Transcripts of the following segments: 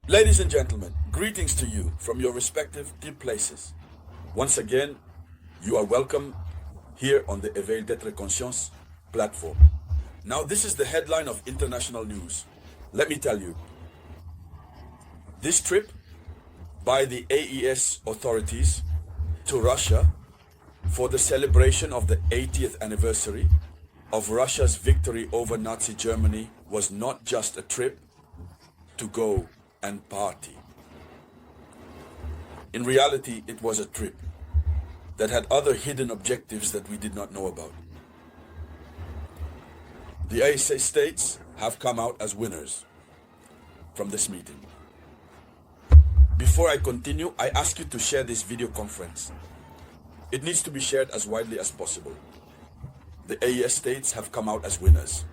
Ladies and gentlemen, greetings to you from your respective deep places. Once again, you are welcome here on the Éveil d'être conscience platform. Now, this is the headline of international news. Let me tell you, this trip by the AES authorities to Russia for the celebration of the 80th anniversary of Russia's victory over Nazi Germany was not just a trip to go and party. In reality, it was a trip that had other hidden objectives that we did not know about. The AES states have come out as winners from this meeting. Before I continue, I ask you to share this video conference. It needs to be shared as widely as possible. The AES states have come out as winners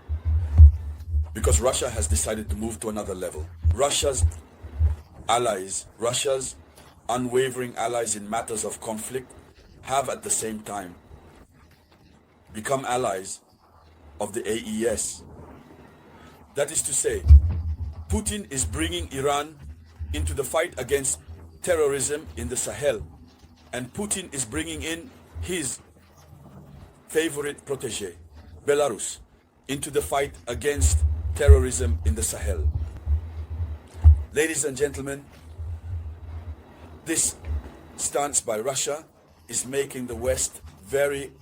because Russia has decided to move to another level. Russia's allies, Russia's unwavering allies in matters of conflict, have at the same time become allies of the AES. That is to say, Putin is bringing Iran into the fight against terrorism in the Sahel, and Putin is bringing in his favorite protege, Belarus, into the fight against terrorism in the Sahel. Ladies and gentlemen, this stance by Russia is making the West very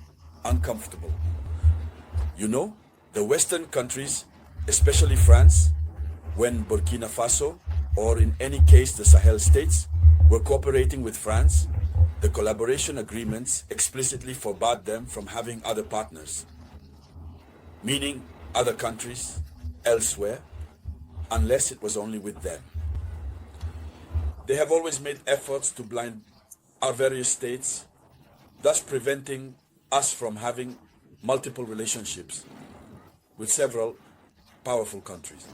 uncomfortable. You know, the Western countries, especially France, when Burkina Faso, or in any case the Sahel states, were cooperating with France, the collaboration agreements explicitly forbade them from having other partners, meaning other countries elsewhere, unless it was only with them. They have always made efforts to blind our various states, thus preventing us from having multiple relationships with several powerful countries.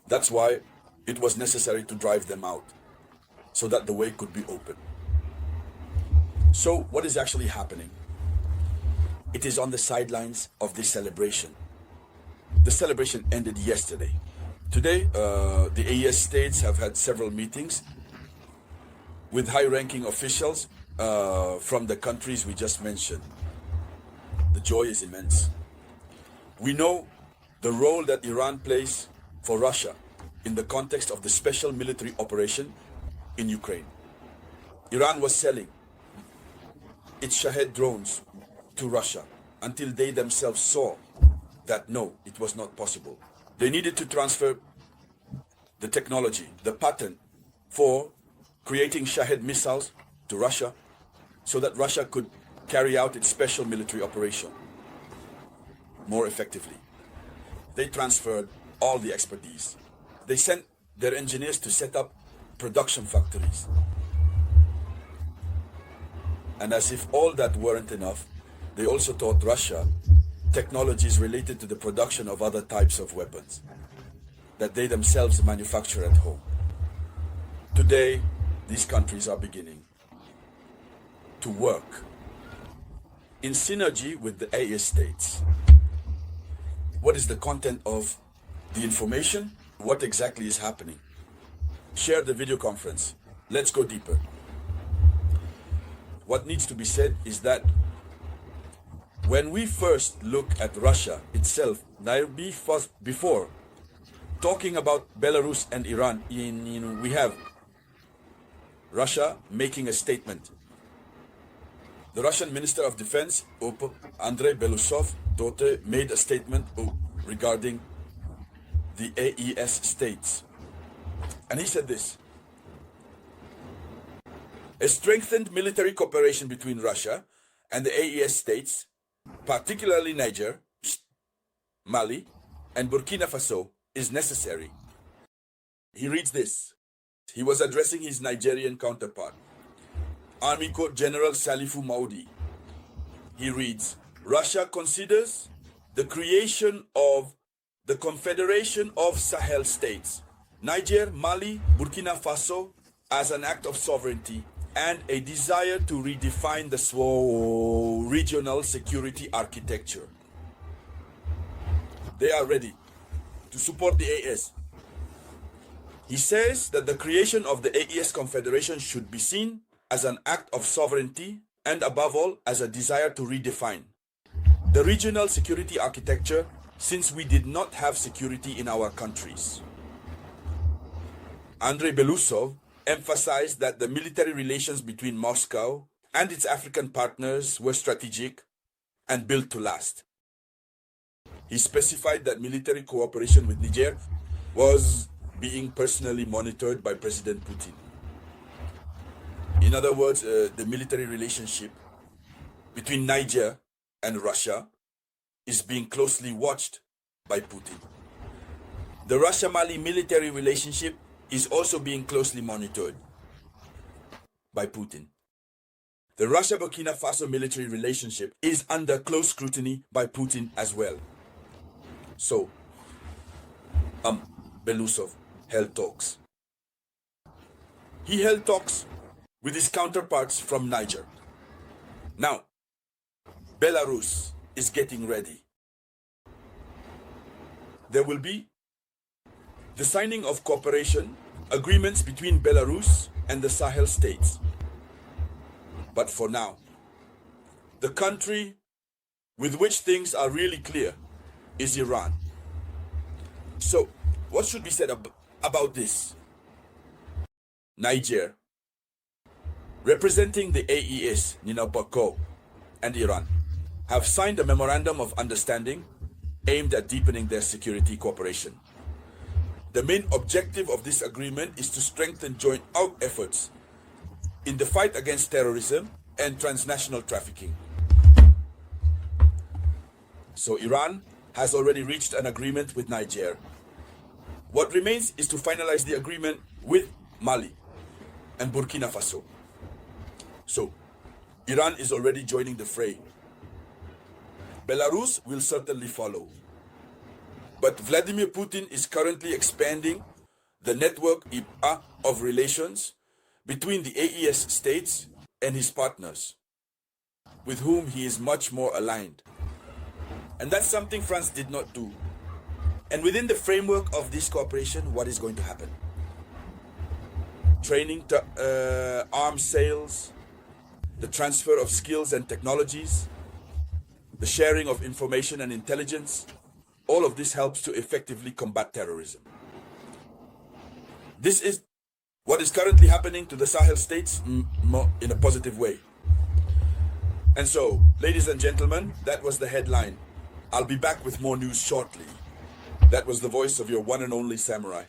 That's why it was necessary to drive them out, so that the way could be open. So what is actually happening? It is on the sidelines of this celebration. The celebration ended yesterday. Today, the AES states have had several meetings with high-ranking officials from the countries we just mentioned. The joy is immense. We know the role that Iran plays for Russia in the context of the special military operation in Ukraine. Iran was selling its Shahed drones to Russia until they themselves saw that no, it was not possible. They needed to transfer the technology, the patent for creating Shahed missiles to Russia so that Russia could carry out its special military operation more effectively. They transferred all the expertise. They sent their engineers to set up production factories. And as if all that weren't enough, they also taught Russia technologies related to the production of other types of weapons that they themselves manufacture at home. Today, these countries are beginning to work in synergy with the AES states. What is the content of the information? What exactly is happening? Share the video conference. Let's go deeper. What needs to be said is that when we first look at Russia itself, before talking about Belarus and Iran, we have Russia making a statement. The Russian Minister of Defense, Andrei Belousov, made a statement regarding the AES states. And he said this: a strengthened military cooperation between Russia and the AES states, particularly Niger, Mali, and Burkina Faso, is necessary. He reads this. He was addressing his Nigerian counterpart, Army Corps General Salifu Maudi. He reads, Russia considers the creation of the Confederation of Sahel States, Niger, Mali, Burkina Faso, as an act of sovereignty and a desire to redefine the regional security architecture. They are ready to support the AES He says that the creation of the AES Confederation should be seen as an act of sovereignty and above all as a desire to redefine the regional security architecture, since we did not have security in our countries. Andrei Belousov emphasized that the military relations between Moscow and its African partners were strategic and built to last. He specified that military cooperation with Niger was being personally monitored by President Putin. In other words, the military relationship between Niger and Russia is being closely watched by Putin. The Russia-Mali military relationship is also being closely monitored by Putin. The Russia-Burkina Faso military relationship is under close scrutiny by Putin as well. So, Belousov held talks. He held talks with his counterparts from Niger. Now, Belarus is getting ready. There will be the signing of cooperation agreements between Belarus and the Sahel states. But for now, the country with which things are really clear is Iran. So, what should be said about this? Niger, representing the AES, Nina Bako, and Iran, have signed a memorandum of understanding aimed at deepening their security cooperation. The main objective of this agreement is to strengthen joint efforts in the fight against terrorism and transnational trafficking. So Iran has already reached an agreement with Niger. What remains is to finalize the agreement with Mali and Burkina Faso. So Iran is already joining the fray. Belarus will certainly follow. But Vladimir Putin is currently expanding the network of relations between the AES states and his partners, with whom he is much more aligned. And that's something France did not do. And within the framework of this cooperation, what is going to happen? Training, arms sales, the transfer of skills and technologies, the sharing of information and intelligence, all of this helps to effectively combat terrorism. This is what is currently happening to the Sahel states in a positive way. And so, ladies and gentlemen, that was the headline. I'll be back with more news shortly. That was the voice of your one and only samurai.